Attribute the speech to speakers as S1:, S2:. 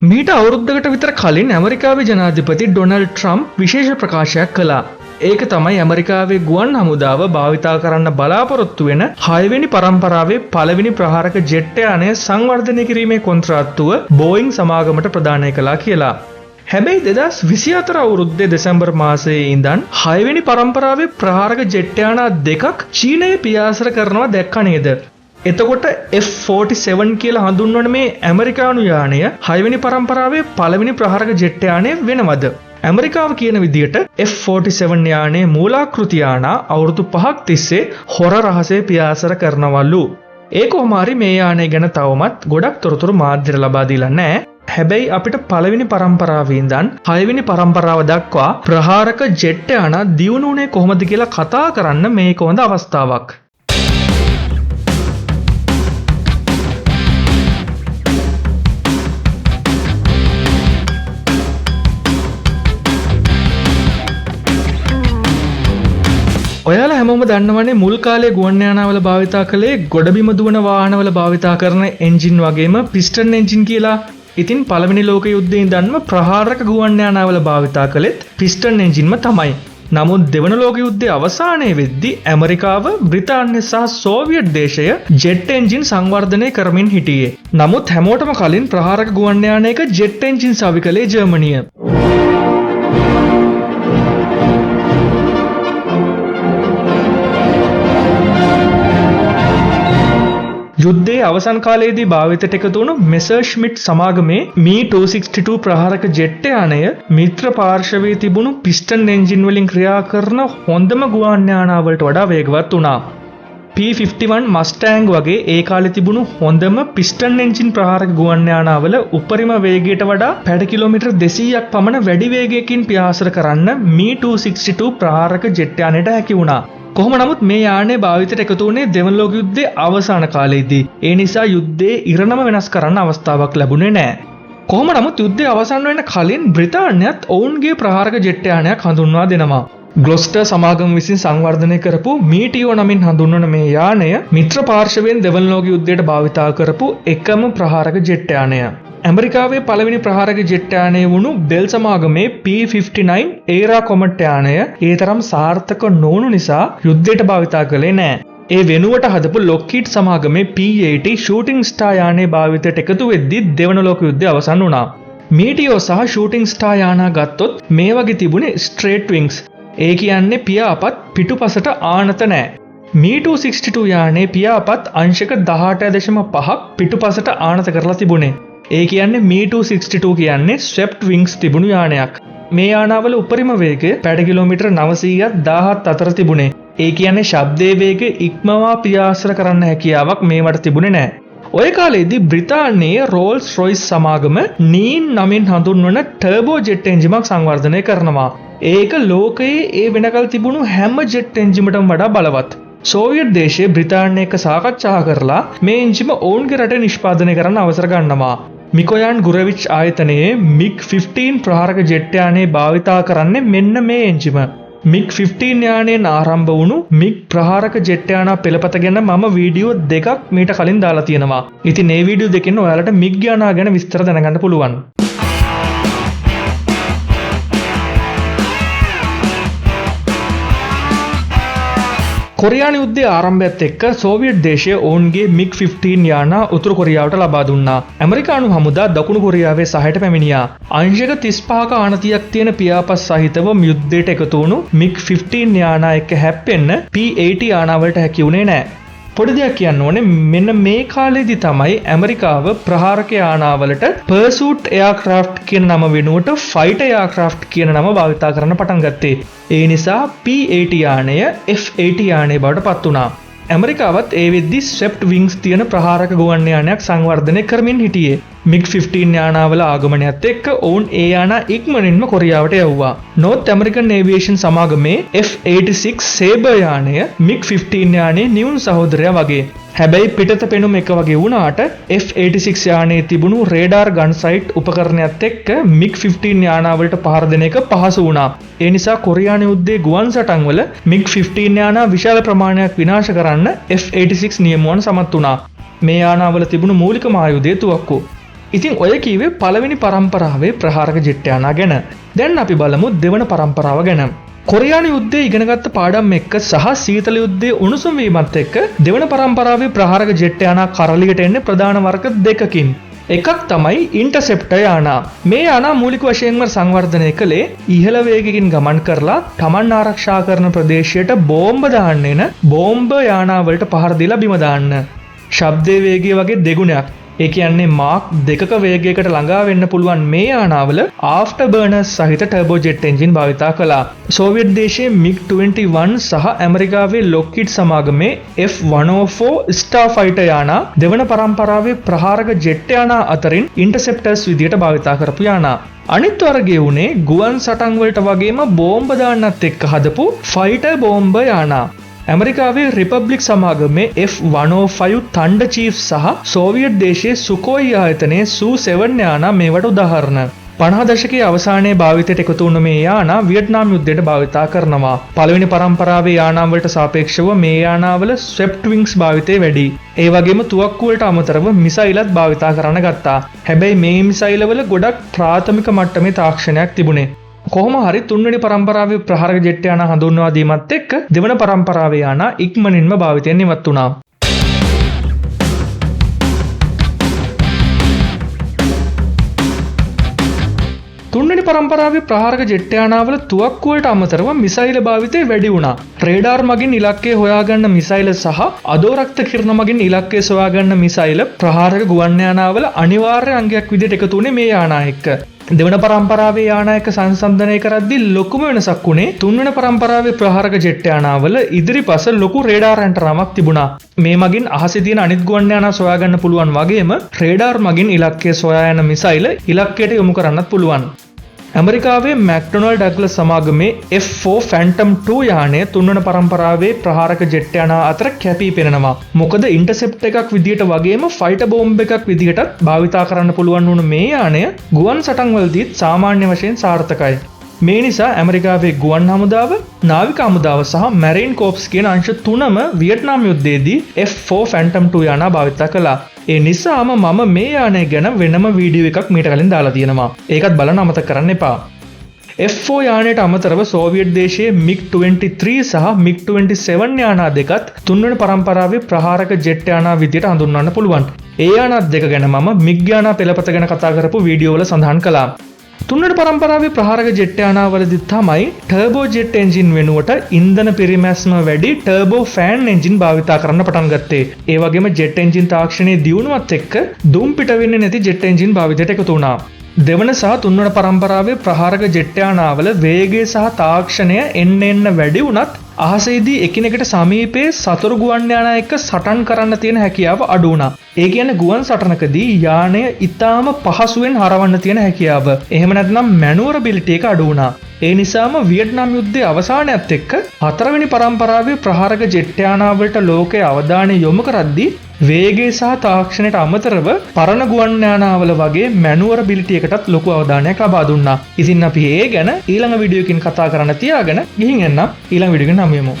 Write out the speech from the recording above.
S1: මීට අවුරුද්දකට විතර කලින් ඇමරිකාවේ ජනාධිපති ඩොනල්ඩ් ට්‍රම්ප් විශේෂ ප්‍රකාශයක් කළා. ඒක තමයි ඇමරිකාවේ ගුවන් හමුදාව භාවිතා කරන්න බලාපොරොත්තු වෙන 6 වෙනි පරම්පරාවේ පළවෙනි ප්‍රහාරක ජෙට් යානය සංවර්ධනය කිරීමේ කොන්ත්‍රාත්තුව බෝයින් සමාගමට ප්‍රදානය කළා කියලා. හැබැයි 2024 අවුරුද්දේ දෙසැම්බර් මාසයේ ඉඳන් 6 වෙනි පරම්පරාවේ ප්‍රහාරක ජෙට් යානා දෙකක් චීනයේ පියාසර කරනවා දැක්ක නේද? එතකොට F-47 කියලා හඳුන්වන මේ ඇමරිකානු යානය 6 වෙනි පරම්පරාවේ පළවෙනි ප්‍රහාරක ජෙට් යානය වෙනවද? ඇමරිකාව කියන විදිහට F-47 යානයේ මූලාකෘති යානා අවුරුදු 5ක් තිස්සේ හොර රහසේ පියාසර කරනවලු. ඒ කොහොම හරි මේ යානය ගැන තවමත් ගොඩක් තොරතුරු මාධ්‍යර ලබා දීලා නැහැ. හැබැයි අපිට පළවෙනි පරම්පරාවේ ඉඳන් 6 වෙනි පරම්පරාව දක්වා ප්‍රහාරක ජෙට් යානා දියුණු වුණේ කොහොමද කියලා කතා කරන්න මේක හොඳ අවස්ථාවක්. ඔයාලා හැමෝම දන්නවනේ මුල් කාලේ ගුවන් යානාවල භාවිතා කළේ ගොඩබිම දුවන වාහනවල භාවිතා කරන එන්ජින් වගේම පිස්ටන් එන්ජින් කියලා. ඉතින් පළවෙනි ලෝක යුද්ධයේ ඉඳන්ම ප්‍රහාරක ගුවන් යානාවල භාවිතා කළෙත් පිස්ටන් එන්ජින්ම තමයි. නමුත් දෙවන ලෝක යුද්ධයේ අවසානයේ වෙද්දී ඇමරිකාව, බ්‍රිතාන්‍ය සහ සෝවියට් දේශය ජෙට් එන්ජින් සංවර්ධනය කරමින් හිටියේ. නමුත් හැමෝටම කලින් ප්‍රහාරක ගුවන් යානයක ජෙට් එන්ජින් සවි කළේ ජර්මනිය. යුද්ධයේ අවසන් කාලයේදී භාවිතයට එකතු වුණු මෙසර්ෂ්මිට් සමාගමේ Me-262 ප්‍රහාරක ජෙට් යානය මිත්‍ර පාර්ශවයේ තිබුණු පිස්ටන් එන්ජින් වලින් ක්‍රියා කරන හොඳම ගුවන් යානාවලට වඩා වේගවත් වුණා. P-51 මස්ටෑන්ග් වගේ ඒ කාලේ තිබුණු හොඳම පිස්ටන් එන්ජින් ප්‍රහාරක ගුවන් යානාවල උපරිම වේගයට වඩා පැය කිලෝමීටර් 200ක් පමණ වැඩි වේගයකින් පියාසර කරන්න Me-262 ප්‍රහාරක ජෙට් යානයට හැකි වුණා. කොහොම නමුත් මේ යානය භාවිතයට එකතු වුණේ දෙවන ලෝක යුද්ධයේ අවසාන කාලයේදී. ඒ නිසා යුද්ධයේ ඉරණම වෙනස් කරන්න අවස්ථාවක් ලැබුණේ නැහැ. කොහොම නමුත් යුද්ධය අවසන් වෙන්න කලින් බ්‍රිතාන්‍යත් ඔවුන්ගේ ප්‍රහාරක ජෙට් යානයක් හඳුන්වා දෙනවා. ග්ලොස්ටර් සමාගම විසින් සංවර්ධනය කරපු මීටියෝ නමින් හඳුන්වන මේ යානය මිත්‍ර පාර්ශවයෙන් දෙවන ලෝක යුද්ධයට භාවිතා කරපු එකම ප්‍රහාරක ජෙට් යානය. ඇමරිකාවේ පළවෙනි ප්‍රහාරක ජෙට් යානය වුණු බෙල් සමාගමේ P-59 ඒරා කොමට් යානය ඒ තරම් සාර්ථක නොවුණු නිසා යුද්ධයට භාවිතා කළේ නැහැ. ඒ වෙනුවට හදපු ලොක්හීඩ් සමාගමේ P-80 ෂූටින් ස්ටාර් යානයේ භාවිතයට එකතු වෙද්දී දෙවන ලෝක යුද්ධය අවසන් වුණා. මීටියෝ සහ ෂූටින් ස්ටාර් යානා ගත්තොත් මේ වගේ තිබුණේ ස්ට්‍රේට් විංස්. ඒ කියන්නේ පියාපත් පිටුපසට ආනත නැහැ. Me-262 යානයේ පියාපත් අංශක 18.5ක් පිටුපසට ආනත කරලා තිබුණේ. ඒ කියන්නේ Me-262 කියන්නේ ස්වෙප්ට් විංස් තිබුණු යානයක්. මේ යානාවල උපරිම වේගය පැය කිලෝමීටර් 900ක් 1000ත් අතර තිබුණේ. ඒ කියන්නේ ශබ්දයේ වේගය ඉක්මවා පියාසර කරන්න හැකියාවක් මේවට තිබුණේ නැහැ. ඔය කාලේදී බ්‍රිතාන්‍යයේ රෝල්ස් රොයිස් සමාගම නීන් නමින් හඳුන්වන ටර්බෝ ජෙට් එන්ජිමක් සංවර්ධනය කරනවා. ඒක ලෝකයේ ඒ වෙනකල් තිබුණු හැම ජෙට් එන්ජිමටම වඩා බලවත්. සෝවියට් දේශයේ බ්‍රිතාන්‍ය එක්ක සාකච්ඡා කරලා මේ එන්ජිම ඔවුන්ගේ රටේ නිෂ්පාදනය කරන්න අවසර ගන්නවා. මිකොයන් ගුරෙවිච් ආයතනයේ MiG-15 ප්‍රහාරක ජෙට් යානයේ භාවිතා කරන්නේ මෙන්න මේ එන්ජිම. MiG-15 යානයෙන් ආරම්භ වුණු MiG ප්‍රහාරක ජෙට් යානා පෙළපත ගැන මම වීඩියෝ දෙකක් මීට කලින් දාලා තියෙනවා. ඉතින් මේ වීඩියෝ දෙකෙන් ඔයාලට MiG යානා ගැන විස්තර දැනගන්න පුළුවන්. කොරියානු යුද්ධයේ ආරම්භයත් එක්ක සෝවියට් දේශය ඔවුන්ගේ MiG-15 යානා උතුරු කොරියාවට ලබා දුන්නා. ඇමරිකානු හමුදා දකුණු කොරියාවේ සහයට පැමිණියා. අංශක 35ක ආනතියක් තියෙන පියාපත් සහිතව යුද්ධයට එකතු වුණු MiG-15 යානා එක්ක හැප්පෙන්න P-80 යානාවලට හැකි වුණේ නැහැ. පොඩි දෙයක් කියන්න ඕනේ, මෙන්න මේ කාලේදී තමයි ඇමරිකාව ප්‍රහාරක යානාවලට පර්සූට් එයාක්‍රාෆ්ට් කියන නම වෙනුවට ෆයිටර් එයාක්‍රාෆ්ට් කියන නම භාවිතා කරන්න පටන් ගත්තේ. ඒ නිසා P-80 යානය F-80 යානය බවට පත් වුණා. ඇමරිකාවත් ඒ වෙද්දී ස්වෙප්ට් විංස් තියෙන ප්‍රහාරක ගුවන් යානයක් සංවර්ධනය කරමින් හිටියේ. MiG-15 යානාවල ආගමනයත් එක්ක ඔවුන් ඒ යානා ඉක්මනින්ම කොරියාවට යවුවා. නෝර්ත් ඇමරිකන් ඒවියේෂන් සමාගමේ F-86 සේබර් යානය MiG-15 යානයේ නියුන් සහෝදරයා වගේ. හැබැයි පිටත පෙනුම එක වගේ වුණාට F-86 යානයේ තිබුණු රේඩාර් ගන් සයිට් උපකරණයත් එක්ක MiG-15 යානාවලට පහර දෙන එක පහසු වුණා. ඒ නිසා කොරියානු යුද්ධයේ ගුවන් සටන්වල MiG-15 යානා විශාල ප්‍රමාණයක් විනාශ කරන්න F-86 නියමුවන් සමත් වුණා. මේ යානාවල තිබුණු මූලිකම ආයුධය තුවක්කු. ඉතින් ඔය කීවේ පළවෙනි පරම්පරාවේ ප්‍රහාරක ජෙට් යානා ගැන. දැන් අපි බලමු දෙවන පරම්පරාව ගැන. කොරියානු යුද්ධයේ ඉගෙනගත්ත පාඩම් එක්ක සහ සීතල යුද්ධයේ උණුසුම් වීමත් එක්ක දෙවන පරම්පරාවේ ප්‍රහාරක ජෙට් යානා කරලියට එන්නේ ප්‍රධාන වර්ග දෙකකින්. එකක් තමයි ඉන්ටර්සෙප්ටර් යානා. මේ යානා මූලික වශයෙන්ම සංවර්ධනය කළේ ඉහළ වේගකින් ගමන් කරලා තමන් ආරක්ෂා කරන ප්‍රදේශයට බෝම්බ දාන්න එන බෝම්බ යානා වලට පහර දීලා බිම දාන්න. ශබ්දයේ වේගය වගේ දෙගුණයක්. ඒ කියන්නේ මාක් 2ක වේගයකට ළඟා වෙන්න පුළුවන් මේ යානාවල ආෆ්ටර් බර්නර්ස් සහිත ටර්බෝ ජෙට් එන්ජින් භාවිතා කළා. සෝවියට් දේශයේ MiG-21 සහ ඇමරිකාවේ ලොක්හීඩ් සමාගමේ F-104 ස්ටාර්ෆයිටර් යානා දෙවන පරම්පරාවේ ප්‍රහාරක ජෙට් යානා අතරින් ඉන්ටර්සෙප්ටර්ස් විදියට භාවිතා කරපු යානා. අනිත් වර්ගයේ උනේ ගුවන් සටන් වලට වගේම බෝම්බ දාන්නත් එක්ක හදපු ෆයිටර් බෝම්බ යානා. ඇමරිකාවේ රිපබ්ලික් සමාගමේ F-105 තණ්ඩ චීෆ් සහ සෝවියට් දේශයේ සුකෝයි ආයතනයේ සූ-7 යානා මේවට උදාහරණ. 50 දශකයේ අවසානයේ භාවිතයට එකතු වුණ මේ යානා වියට්නාම් යුද්ධයට භාවිතා කරනවා. පළවෙනි පරම්පරාවේ යානා වලට සාපේක්ෂව මේ යානාවල ස්වෙප්ට් වින්ග්ස් භාවිතය වැඩි. ඒ වගේම තුවක්කු වලට අමතරව මිසයිලත් භාවිතා කරන්න ගත්තා. හැබැයි මේ මිසයිලවල ගොඩක් ප්‍රාථමික මට්ටමේ තාක්ෂණයක් තිබුණේ. කොහොම හරි තුන්වෙනි පරම්පරාවේ ප්‍රහාරක ජෙට් යානා හඳුන්වා දීමත් එක්ක දෙවන පරම්පරාවේ යානා ඉක්මනින්ම භාවිතයෙන් ඉවත් වුණා. තුන්වෙනි පරම්පරාවේ ප්‍රහාරක ජෙට් යානාවල තුවක්කු වලට අමතරව මිසයිල භාවිතය වැඩි වුණා. රේඩාර් මගින් ඉලක්කය හොයාගන්න මිසයිල සහ අදෝරක්ත කිරණ මගින් ඉලක්කය සොයාගන්න මිසයිල ප්‍රහාරක ගුවන් යානාවල අනිවාර්ය අංගයක් විදිහට එකතු වුණේ මේ යානා එක්ක. දෙවන පරම්පරාවේ යානා එක්ක සංසන්දනය කරද්දී ලොකුම වෙනසක් උනේ තුන්වෙනි පරම්පරාවේ ප්‍රහාරක ජෙට් යානාවල ඉදිරිපස ලොකු රේඩාර් ඇන්ටනාවක් තිබුණා. මේ මගින් අහසේ තියෙන අනිත් ගුවන් යානා සොයාගන්න පුළුවන් වගේම රේඩාර් මගින් ඉලක්කය සොයා යන මිසයිල ඉලක්කයට යොමු කරන්නත් පුළුවන්. ඇමරිකාවේ මැක්ඩොනල්ඩ් ඩග්ලස් සමාගමේ F-4 ෆැන්ටම් 2 යානය තුන්වන පරම්පරාවේ ප්‍රහාරක ජෙට් යානා අතර කැපී පෙනෙනවා. මොකද ඉන්ටර්සෙප්ට් එකක් විදියට වගේම ෆයිටර් බෝම්බ් එකක් විදියටත් භාවිතා කරන්න පුළුවන් වුණු මේ යානය ගුවන් සටන් වලදීත් සාමාන්‍ය වශයෙන් සාර්ථකයි. මේ නිසා ඇමරිකාවේ ගුවන් හමුදාව, නාවික හමුදාව සහ මැරීන් කෝප්ස් කියන අංශ තුනම වියට්නාම් යුද්ධයේදී F-4 ෆැන්ටම් 2 යානා භාවිතා කළා. ඒ නිසාම මම මේ යානය ගැන වෙනම වීඩියෝ එකක් මීට කලින් දාලා තියෙනවා. ඒකත් බලන්න අමතක කරන්න එපා. F-4 යානයට අමතරව සෝවියට් දේශයේ MiG-23 සහ MiG-27 යානා දෙකත් තුන්වෙනි පරම්පරාවේ ප්‍රහාරක ජෙට් යානා විදියට හඳුන්වන්න පුළුවන්. ඒ යානා දෙක ගැන මම MiG යානා පෙළපත ගැන කතා කරපු වීඩියෝ වල සඳහන් කළා. තුන්වෙනි පරම්පරාවේ ප්‍රහාරක ජෙට් යානාවලදී තමයි ටර්බෝ ජෙට් එන්ජින් වෙනුවට ඉන්ධන පිරිමැස්ම වැඩි ටර්බෝ ෆෑන් එන්ජින් භාවිතා කරන්න පටන් ගත්තේ. ඒ වගේම ජෙට් එන්ජින් තාක්ෂණයේ දියුණුවත් එක්ක දුම් පිට වෙන්නේ නැති ජෙට් එන්ජින් භාවිතයට එකතු වුණා. දෙවන සහ තුන්වන පරම්පරාවේ ප්‍රහාරක ජෙට් යානාවල වේගය සහ තාක්ෂණය එන්න වැඩි වුණත් අහසේදී එකිනෙකට සමීපයේ සතුරු ගුවන් යානා එක්ක සටන් කරන්න තියෙන හැකියාව අඩු වුණා. ඒ කියන්නේ ගුවන් සටනකදී යානය ඊටාම පහසුවෙන් හරවන්න තියෙන හැකියාව. එහෙම නැත්නම් මැනුවරබිලිටි එක අඩු වුණා. ඒ නිසාම වියට්නාම් යුද්ධයේ අවසානයත් එක්ක හතරවෙනි පරම්පරාවේ ප්‍රහාරක ජෙට් යානා වලට ලෝකයේ අවධානය යොමු කරද්දී වේගය සහ තාක්ෂණයට අමතරව පරණ ගුවන් යානාවල වගේ මැනුවරබිලිටි එකටත් ලොකු අවධානයක් ලබා දුන්නා. ඉතින් අපි ඒ ගැන ඊළඟ වීඩියෝ එකකින් කතා කරන්න තියාගෙන ගිහින් එන්න ඊළඟ වීඩියෝ එකෙන් හමු වෙමු.